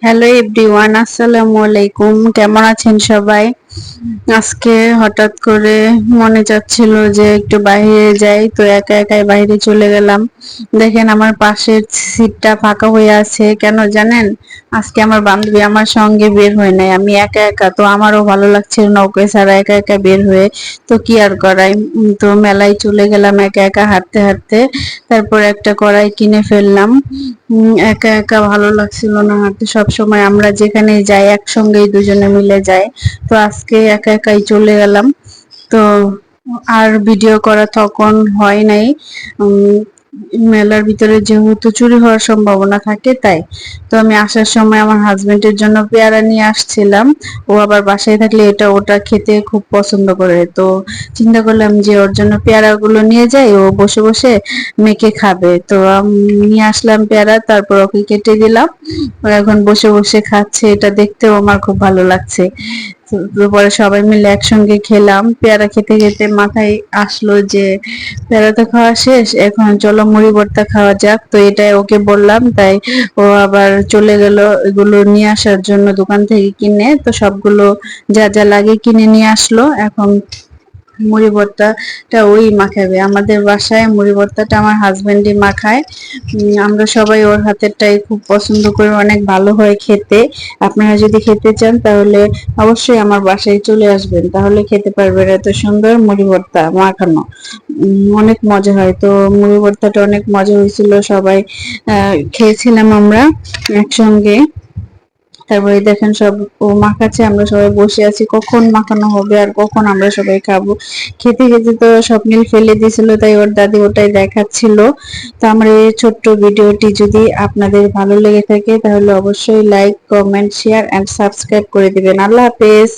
Hello everyone, আসসালামু আলাইকুম। কেমন আছেন সবাই? আজকে হঠাৎ করে মনে চাচ্ছিল যে একটু বাইরে যাই, তো একা একাই বাইরে চলে গেলাম। দেখেন আমার পাশের সিটটা ফাঁকা হয়ে আছে, কেন জানেন? আজকে আমার বান্ধবী আমার সঙ্গে বের হয় নাই, আমি একা একা, তো আমারও ভালো লাগছিল না ওকে ছাড়া একা একা বের হয়ে। তো কি আর করাই, তো মেলায় চলে গেলাম একা একা হাঁটতে হাঁটতে। তারপর একটা কড়াই কিনে ফেললাম। একা একা ভালো লাগছিল না হাঁটতে, সব সময় আমরা যেখানে যাই একসঙ্গেই দুজনে মিলে যাই। তো আজকে একা একাই চলে গেলাম। তো আর ভিডিও করা তখন হয় নাই। উম, মেলার ভিতরে যেহেতু চুরি হওয়ার সম্ভাবনা থাকে তাই। তো আমি আসার সময় আমার হাজবেন্ডের জন্য পেয়ারা নিয়ে আসছিলাম। ও আবার বাসায় থাকলে এটা ওটা খেতে খুব পছন্দ করে, তো চিন্তা করলাম যে ওর জন্য পেয়ারা গুলো নিয়ে যাই, ও বসে বসে মেখে খাবে। তো নিয়ে আসলাম পেয়ারা, তারপর ওকে কেটে দিলাম। ও এখন বসে বসে খাচ্ছে, এটা দেখতেও আমার খুব ভালো লাগছে। তো পরে সবাই মিলে একসঙ্গে খেলাম। পেয়ারা খেতে খেতে মাথায় আসলো যে পেয়ারা তো খাওয়া শেষ, এখন চলো মুড়ি ভর্তা খাওয়া যাক। তো এটাই ওকে বললাম, তাই ও আবার চলে গেল এগুলো নিয়ে আসার জন্য দোকান থেকে কিনে। তো সবগুলো যা যা লাগে কিনে নিয়ে আসলো। এখন মুড়ি ভর্তাটা ওই মাখাবে। আমাদের বাসায় মুড়ি ভর্তাটা আমার হাজবেন্ডই মাখায়। আমরা সবাই ওর হাতেরটাই খুব পছন্দ করি, অনেক ভালো হয় খেতে। আপনারা যদি খেতে চান তাহলে অবশ্যই আমার বাসায় চলে আসবেন, তাহলে খেতে পারবেন এত সুন্দর মুড়ি ভর্তা মাখানো। অনেক মজা হয়। তো মুড়ি ভর্তাটা অনেক মজা হয়েছিল, সবাই খেয়েছিলাম আমরা একসঙ্গে। তারপরে দেখেন সব ও মাখাচ্ছে, আমরা সবাই বসে আছি কখন মাখানো হবে আর কখন আমরা সবাই খাবো। খেতে খেতে তো স্বপ্নিল ফেলে দিয়েছিল, তাই ওর দাদি ওটাই দেখাচ্ছিল। তো আমার এই ছোট্ট ভিডিওটি যদি আপনাদের ভালো লেগে থাকে তাহলে অবশ্যই like, comment, share and subscribe করে দিবেন। আল্লাহ হাফেজ।